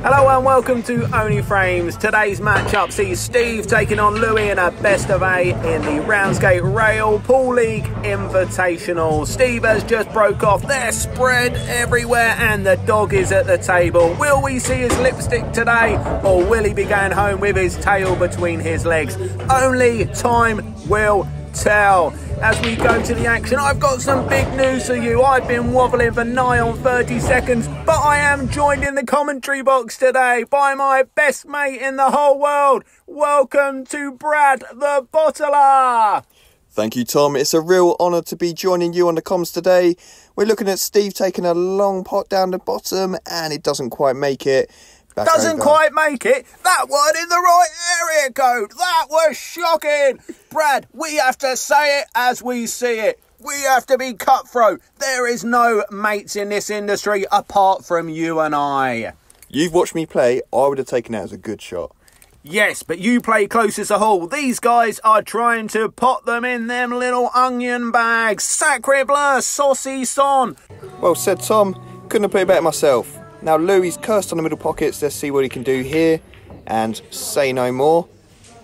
Hello and welcome to Only Frames. Today's matchup sees Steve taking on Louis in a best of 8 in the Ramsgate Rail Pool League Invitational. Steve has just broke off. They're spread everywhere and the dog is at the table. Will we see his lipstick today, or will he be going home with his tail between his legs? Only time will tell. As we go to the action, I've got some big news for you. I've been wobbling for nigh on 30 seconds, but I am joined in the commentary box today by my best mate in the whole world. Welcome to Brad the Bottler. Thank you, Tom. It's a real honour to be joining you on the comms today. We're looking at Steve taking a long pot down the bottom, and it doesn't quite make it. Doesn't quite make it? That one in the right area code. That was shocking. Brad, we have to say it as we see it. We have to be cutthroat. There is no mates in this industry apart from you and I. You've watched me play. I would have taken that as a good shot. Yes, but you play close as a hole. These guys are trying to pot them in them little onion bags. Sacre bleu, saucy son. Well said, Tom. Couldn't have played better myself. Now Louis cursed on the middle pockets. Let's see what he can do here. And say no more.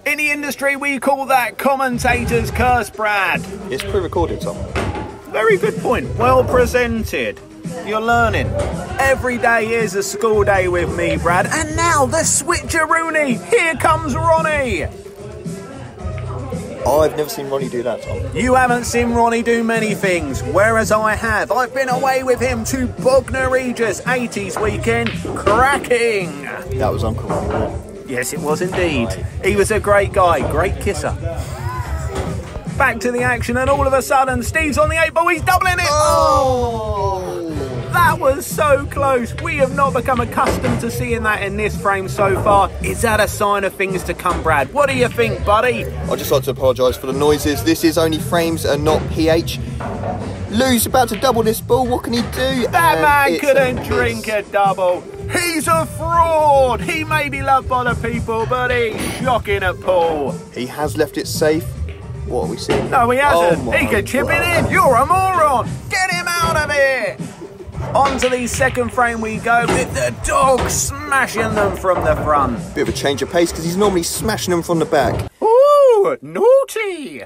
In the industry, we call that commentator's curse, Brad. It's pre-recorded, Tom. Very good point. Well presented. You're learning. Every day is a school day with me, Brad. And now the switcheroony. Here comes Ronnie. I've never seen Ronnie do that, Tom. You haven't seen Ronnie do many things, whereas I have. I've been away with him to Bognor Regis 80s weekend. Cracking. That was Uncle Ronnie. Yes, it was indeed. He was a great guy, great kisser. Back to the action, and all of a sudden, Steve's on the 8 ball. He's doubling it. Oh! That was so close. We have not become accustomed to seeing that in this frame so far. Is that a sign of things to come, Brad? What do you think, buddy? I'd just like to apologise for the noises. This is Only Frames and not PH. Lou's about to double this ball. What can he do? That man couldn't drink a double. He's a fraud. He may be loved by the people, but he's shocking at pool. He has left it safe. What are we seeing? No, he hasn't. Oh He could chip it in. You're a moron. Get him out of here. On to the second frame we go, with the dog smashing them from the front. Bit of a change of pace because he's normally smashing them from the back. Ooh, naughty.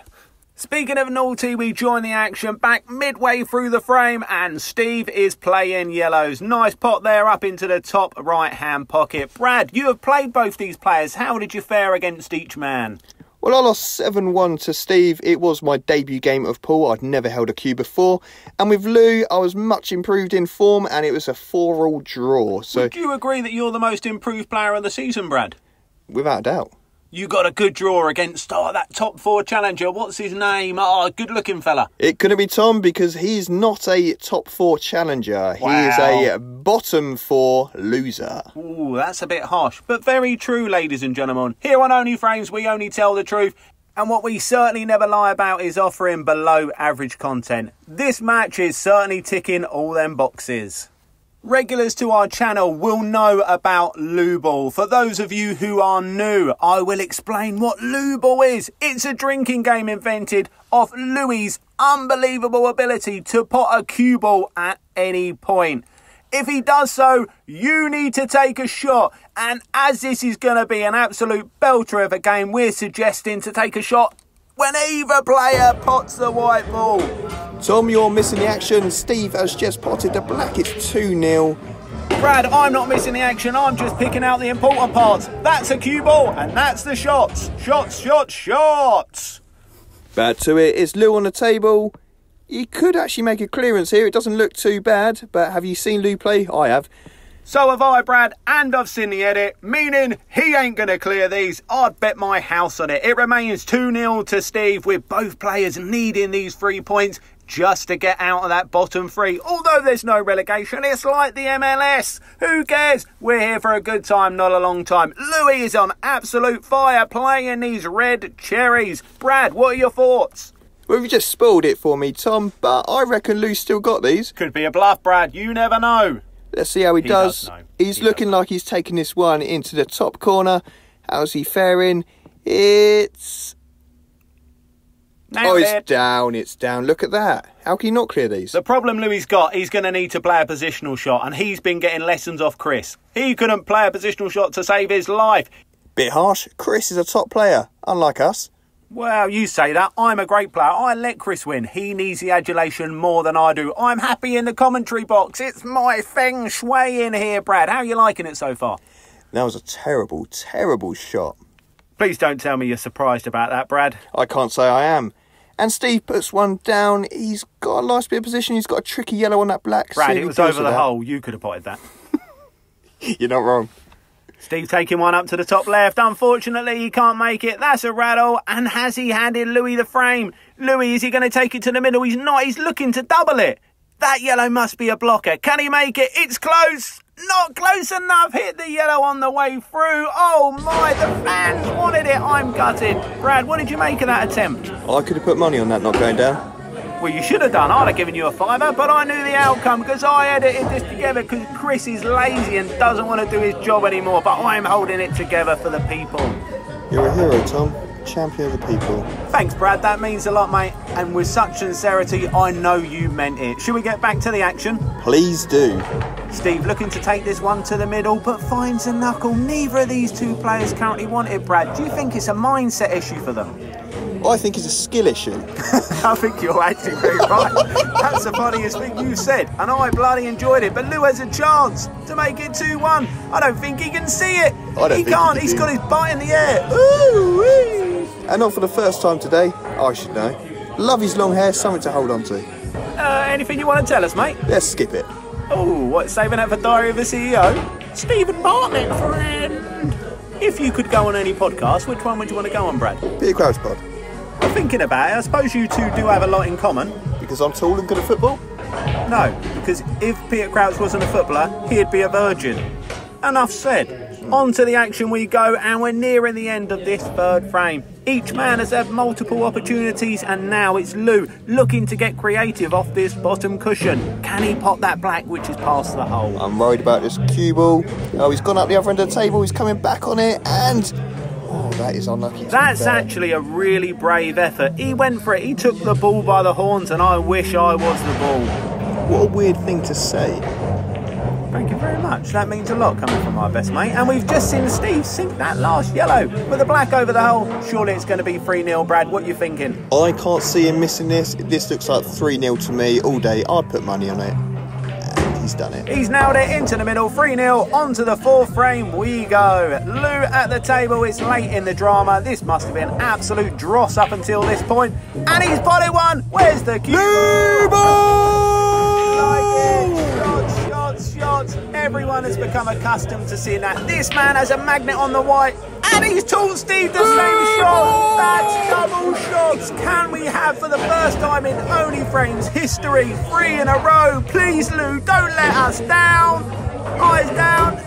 Speaking of naughty, we join the action back midway through the frame and Steve is playing yellows. Nice pot there up into the top right-hand pocket. Brad, you have played both these players. How did you fare against each man? Well, I lost 7-1 to Steve. It was my debut game of pool. I'd never held a cue before. And with Lou, I was much improved in form and it was a 4-all draw. So, would you agree that you're the most improved player of the season, Brad? Without a doubt. You got a good draw against that top 4 challenger. What's his name? Good looking fella. It couldn't be Tom because he's not a top 4 challenger. Wow. He is a bottom 4 loser. Ooh, that's a bit harsh, but very true, ladies and gentlemen. Here on Only Frames, we only tell the truth. And what we certainly never lie about is offering below average content. This match is certainly ticking all them boxes. Regulars to our channel will know about Lou Ball. For those of you who are new, I will explain what Lou Ball is. It's a drinking game invented off Louis' unbelievable ability to pot a cue ball at any point. If he does so, you need to take a shot. And as this is going to be an absolute belter of a game, we're suggesting to take a shot when either player pots the white ball. Tom, you're missing the action. Steve has just potted the black. It's 2-0. Brad, I'm not missing the action. I'm just picking out the important parts. That's a cue ball and that's the shots. Shots, shots, shots. Bad to it. It's Lou on the table. He could actually make a clearance here. It doesn't look too bad. But have you seen Lou play? I have. So have I, Brad, and I've seen the edit, meaning he ain't going to clear these. I'd bet my house on it. It remains 2-0 to Steve, with both players needing these 3 points just to get out of that bottom 3. Although there's no relegation, it's like the MLS. Who cares? We're here for a good time, not a long time. Louis is on absolute fire playing these red cherries. Brad, what are your thoughts? Well, you just spoiled it for me, Tom, but I reckon Lou's still got these. Could be a bluff, Brad. You never know. Let's see how he does. He's looking like he's taking this one into the top corner. How's he faring? It's Nailed it's it. down, it's down. Look at that. How can you not clear these? The problem Louis got, he's going to need to play a positional shot, and he's been getting lessons off Chris. He couldn't play a positional shot to save his life. Bit harsh. Chris is a top player, unlike us. Well, you say that. I'm a great player. I let Chris win. He needs the adulation more than I do. I'm happy in the commentary box. It's my feng shui in here, Brad. How are you liking it so far? That was a terrible, terrible shot. Please don't tell me you're surprised about that, Brad. I can't say I am. And Steve puts one down. He's got a nice bit of position. He's got a tricky yellow on that black. Brad, it was over the hole. You could have potted that. You're not wrong. Steve taking one up to the top left. Unfortunately, he can't make it. That's a rattle. And has he handed Louis the frame? Louis, is he going to take it to the middle? He's not. He's looking to double it. That yellow must be a blocker. Can he make it? It's close. Not close enough. Hit the yellow on the way through. Oh my, the fans wanted it. I'm gutted. Brad, what did you make of that attempt? I could have put money on that not going down. Well, you should have done. I'd have given you a fiver, but I knew the outcome because I edited this together because Chris is lazy and doesn't want to do his job anymore, but I'm holding it together for the people. You're a hero, Tom. Champion of the people. Thanks, Brad. That means a lot, mate. And with such sincerity, I know you meant it. Should we get back to the action? Please do. Steve looking to take this one to the middle, but finds a knuckle. Neither of these two players currently want it, Brad. Do you think it's a mindset issue for them? I think it's a skill issue. I think you're actually very right. That's the funniest thing you said, and I bloody enjoyed it. But Lou has a chance to make it 2-1. I don't think he can see it. He can't. He's got his butt in the air. Ooh-wee. And not for the first time today. I should know. Love his long hair. Something to hold on to. Anything you want to tell us, mate? Let's skip it. Oh, what, saving that for Diary of a CEO? Stephen Bartlett, friend. If you could go on any podcast, which one would you want to go on, Brad? Peter Crouch pod. I'm thinking about it. I suppose you two do have a lot in common. Because I'm tall and good at football? No, because if Peter Crouch wasn't a footballer, he'd be a virgin. Enough said. On to the action we go, and we're nearing the end of this third frame. Each man has had multiple opportunities, and now it's Lou looking to get creative off this bottom cushion. Can he pop that black which is past the hole? I'm worried about this cue ball. Oh, he's gone up the other end of the table. He's coming back on it, and... oh, that is unlucky. That's actually a really brave effort. He went for it. He took the ball by the horns, and I wish I was the ball. What a weird thing to say. Thank you very much. That means a lot coming from my best mate. And we've just seen Steve sink that last yellow with the black over the hole. Surely it's going to be 3-0, Brad. What are you thinking? I can't see him missing this. This looks like 3-0 to me all day. I'd put money on it. And he's done it. He's nailed it into the middle. 3-0. On to the fourth frame we go. Lou at the table. It's late in the drama. This must have been absolute dross up until this point. And he's potted one. Where's the cue? Shots. Everyone has become accustomed to seeing that. This man has a magnet on the white, and he's taught Steve the same shot. That's double shots. Can we have, for the first time in Only Frames history, 3 in a row? Please, Lou, don't let us down. Eyes down.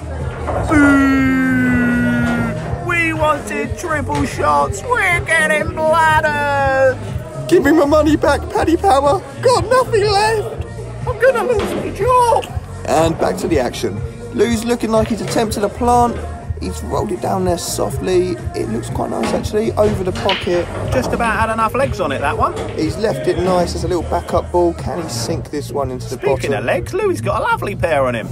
Boo! We wanted triple shots. We're getting bladdered. Give me my money back, Paddy Power. Got nothing left. I'm gonna lose my job. And back to the action. Lou's looking like he's attempted a plant. He's rolled it down there softly. It looks quite nice actually, over the pocket. Just about had enough legs on it, that one. He's left it nice as a little backup ball. Can he sink this one into the bottom? Speaking of legs, Lou's got a lovely pair on him.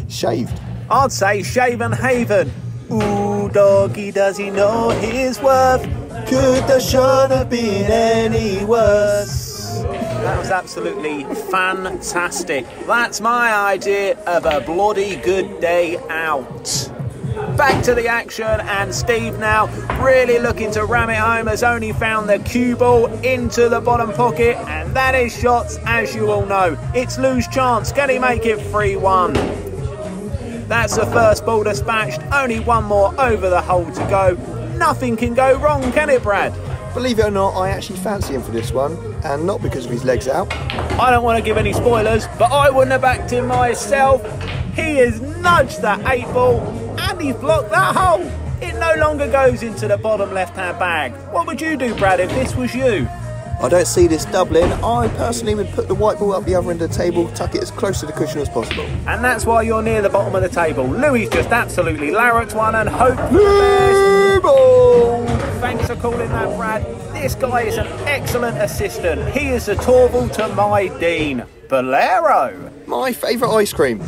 Shaved. I'd say shaven haven. Ooh, doggy, does he know his worth? Could the shot have been any worse? That was absolutely fantastic. That's my idea of a bloody good day out. Back to the action, and Steve now really looking to ram it home, has only found the cue ball into the bottom pocket, and that is shots, as you all know. It's Lou's chance. Can he make it 3-1? That's the first ball dispatched. Only one more over the hole to go. Nothing can go wrong, can it, Brad? Believe it or not, I actually fancy him for this one, and not because of his legs out. I don't want to give any spoilers, but I wouldn't have backed him myself. He has nudged that 8 ball, and he's blocked that hole. It no longer goes into the bottom left-hand bag. What would you do, Brad, if this was you? I don't see this doubling. I personally would put the white ball up the other end of the table, tuck it as close to the cushion as possible. And that's why you're near the bottom of the table. Louis just absolutely larruped one and hope for the best. Thanks for calling that, Brad. This guy is an excellent assistant. He is the Torval to my Dean. Bolero. My favourite ice cream.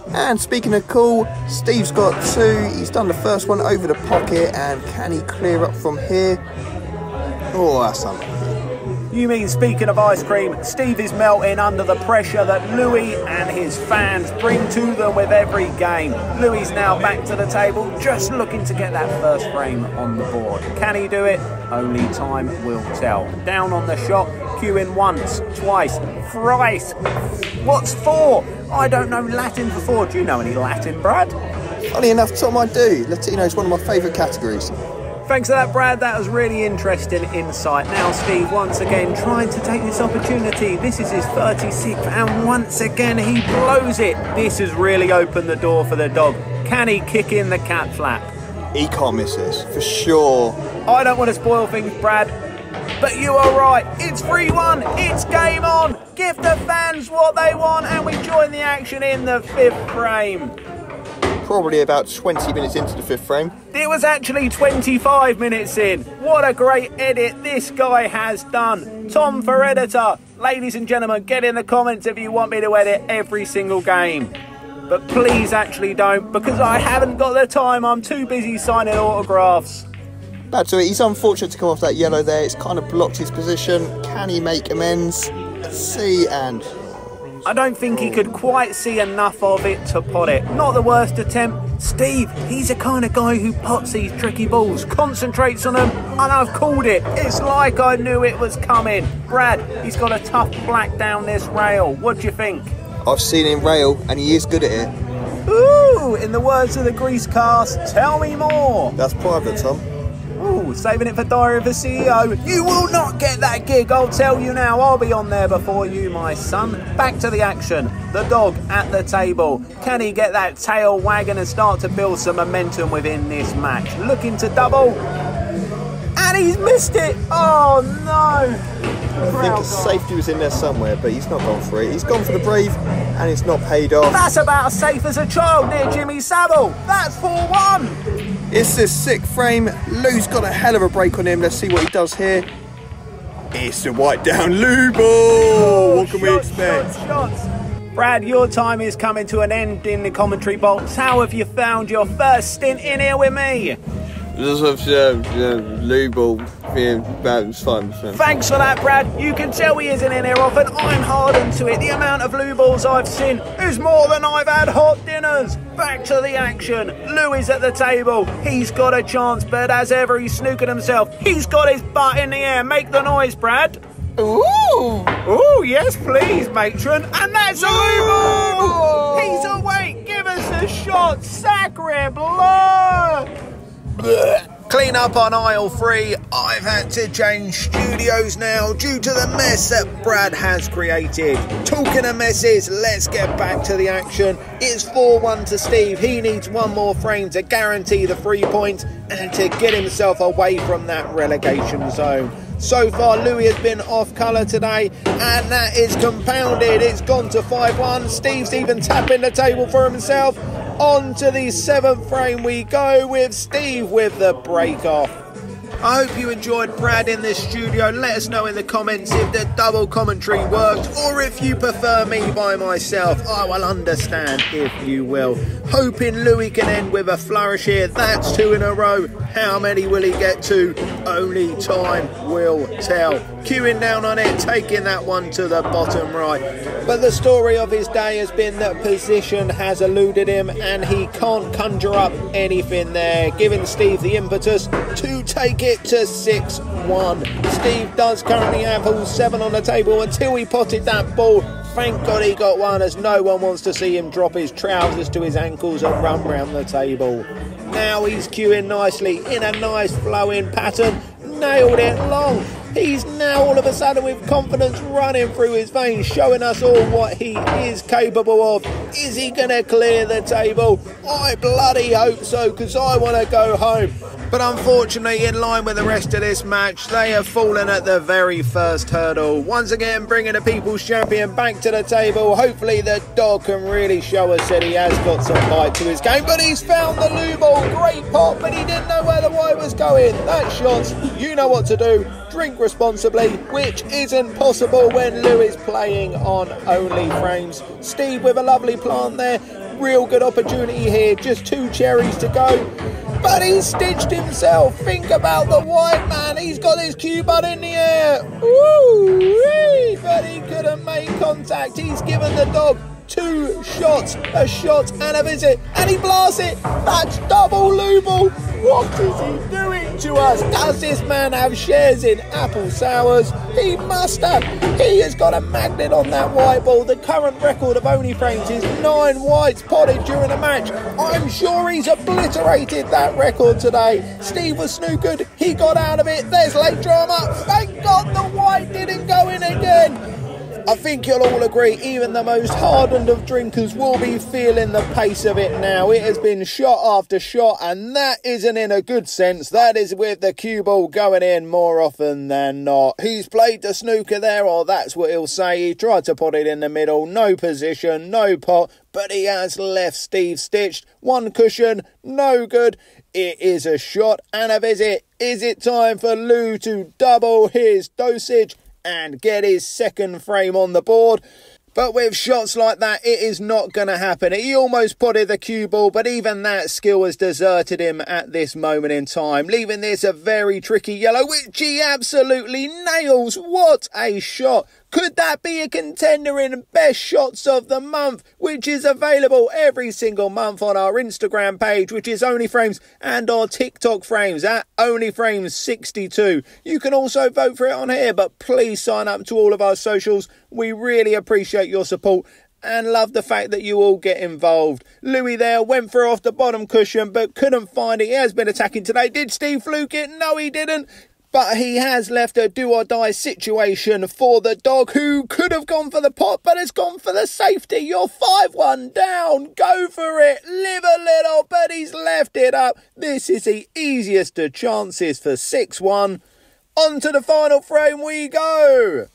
And speaking of cool, Steve's got two. He's done the first one over the pocket, and can he clear up from here? Oh, that's unlucky. You mean, speaking of ice cream, Steve is melting under the pressure that Louis and his fans bring to them with every game. Louis now back to the table, just looking to get that first frame on the board. Can he do it? Only time will tell. Down on the shot, queuing once, twice, thrice. What's four? I don't know Latin for four. Do you know any Latin, Brad? Funny enough, Tom, I do. Latino is one of my favourite categories. Thanks for that, Brad. That was really interesting insight. Now, Steve, once again, trying to take this opportunity. This is his 36th, and once again, he blows it. This has really opened the door for the dog. Can he kick in the cat flap? He can't miss this, for sure. I don't want to spoil things, Brad, but you are right. It's 3-1. It's game on. Give the fans what they want, and we join the action in the 5th frame. Probably about 20 minutes into the 5th frame. It was actually 25 minutes in. What a great edit this guy has done. Tom for editor. Ladies and gentlemen, get in the comments if you want me to edit every single game. But please actually don't, because I haven't got the time. I'm too busy signing autographs. Back to it. He's unfortunate to come off that yellow there. It's kind of blocked his position. Can he make amends? Let's see, and... I don't think he could quite see enough of it to pot it. Not the worst attempt. Steve, he's the kind of guy who pots these tricky balls, concentrates on them, and I've called it. It's like I knew it was coming. Brad, he's got a tough black down this rail. What do you think? I've seen him rail, and he is good at it. Ooh, in the words of the grease cast, tell me more. That's private, Tom. Ooh, saving it for Diary of a CEO. You will not get that gig, I'll tell you now. I'll be on there before you, my son. Back to the action. The dog at the table. Can he get that tail wagging and start to build some momentum within this match? Looking to double. And he's missed it. Oh, no. I think his safety was in there somewhere, but he's not gone for it. He's gone for the brave, and it's not paid off. That's about as safe as a child near Jimmy Savile. That's 4-1. It's the 6th frame. Lou's got a hell of a break on him. Let's see what he does here. It's the white down Lou ball. What can we expect? Shots. Brad, your time is coming to an end in the commentary box. How have you found your first stint in here with me? Lou ball. It's fun. Thanks for that, Brad. You can tell he isn't in here often. I'm hardened to it. The amount of Lou balls I've seen is more than I've had hot dinners. Back to the action. Lou is at the table. He's got a chance, but as ever, he's snookered himself. He's got his butt in the air. Make the noise, Brad. Ooh! Ooh, yes, please, matron. And that's a Lou ball. He's awake. Give us the shot. Sacre bleu. Clean up on aisle 3. I've had to change studios now due to the mess that Brad has created. Talking of messes, let's get back to the action. It's 4-1 to Steve. He needs one more frame to guarantee the 3 points and to get himself away from that relegation zone. So far, Louis has been off colour today, and that is compounded. It's gone to 5-1. Steve's even tapping the table for himself. On to the 7th frame we go with Steve with the break off. I hope you enjoyed Brad in this studio. Let us know in the comments if the double commentary worked, or if you prefer me by myself. I will understand if you will. Hoping Louis can end with a flourish here. That's 2 in a row. How many will he get to? Only time will tell. Queuing down on it, taking that one to the bottom right. But the story of his day has been that position has eluded him, and he can't conjure up anything there, giving Steve the impetus to take it to 6-1. Steve does currently have all 7 on the table until he potted that ball. Thank God he got one, as no one wants to see him drop his trousers to his ankles and run round the table. Now he's queuing nicely in a nice flowing pattern. Nailed it long. He's now all of a sudden with confidence running through his veins, showing us all what he is capable of. Is he going to clear the table? I bloody hope so, because I want to go home. But unfortunately, in line with the rest of this match, they have fallen at the very first hurdle. Once again, bringing the People's Champion back to the table. Hopefully the dog can really show us that he has got some bite to his game. But he's found the loo ball. Great pop, but he didn't know where the white was going. That shot, you know what to do. Drink responsibly, which isn't possible when Lou is playing on Only Frames. Steve with a lovely plant there. Real good opportunity here. Just 2 cherries to go. But he's stitched himself. Think about the white man. He's got his cue bud in the air. Woo-wee! But he couldn't make contact. He's given the dog 2 shots. A shot and a visit. And he blasts it. That's double loo ball. What is he doing to us? Does this man have shares in apple sours? He must have. He has got a magnet on that white ball. The current record of Only Frames is 9 whites potted during a match. I'm sure he's obliterated that record today. Steve was snookered. He got out of it. There's late drama. Thank God the white didn't go in again. I think you'll all agree, even the most hardened of drinkers will be feeling the pace of it now. It has been shot after shot, and that isn't in a good sense. That is with the cue ball going in more often than not. He's played the snooker there, or that's what he'll say. He tried to put it in the middle. No position, no pot, but he has left Steve stitched. 1 cushion, no good. It is a shot and a visit. Is it time for Lou to double his dosage and get his second frame on the board? But with shots like that, it is not going to happen. He almost potted the cue ball, but even that skill has deserted him at this moment in time, leaving this a very tricky yellow, which he absolutely nails. What a shot. Could that be a contender in Best Shots of the Month, which is available every single month on our Instagram page, which is Only Frames, and our TikTok frames at Only Frames 62. You can also vote for it on here, but please sign up to all of our socials. We really appreciate your support and love the fact that you all get involved. Louis there went for off the bottom cushion, but couldn't find it. He has been attacking today. Did Steve fluke it? No, he didn't. But he has left a do-or-die situation for the dog, who could have gone for the pot, but has gone for the safety. You're 5-1 down. Go for it. Live a little, but he's left it up. This is the easiest of chances for 6-1. On to the final frame we go.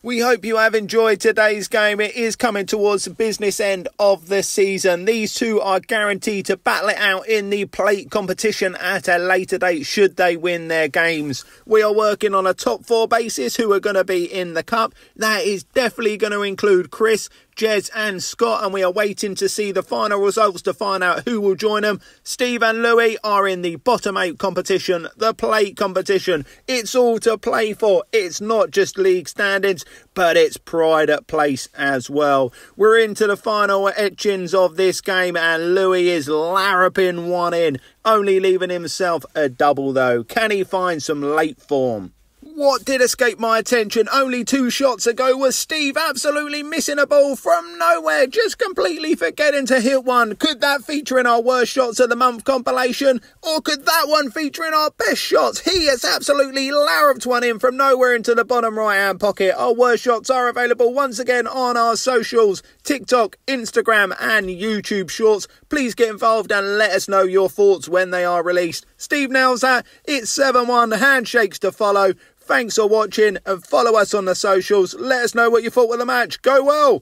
We hope you have enjoyed today's game. It is coming towards the business end of the season. These two are guaranteed to battle it out in the plate competition at a later date should they win their games. We are working on a top 4 basis who are going to be in the cup. That is definitely going to include Chris, Jez and Scott, and we are waiting to see the final results to find out who will join them. Steve and Louis are in the bottom 8 competition, the plate competition. It's all to play for. It's not just league standings, but it's pride at place as well. We're into the final etchings of this game, and Louis is larraping one in, only leaving himself a double though. Can he find some late form? What did escape my attention only 2 shots ago was Steve absolutely missing a ball from nowhere, just completely forgetting to hit one. Could that feature in our Worst Shots of the Month compilation? Or could that one feature in our Best Shots? He has absolutely larruped one in from nowhere into the bottom right hand pocket. Our Worst Shots are available once again on our socials, TikTok, Instagram and YouTube Shorts. Please get involved and let us know your thoughts when they are released. Steve nails that. It's 7-1, handshakes to follow. Thanks for watching and follow us on the socials. Let us know what you thought of the match. Go well!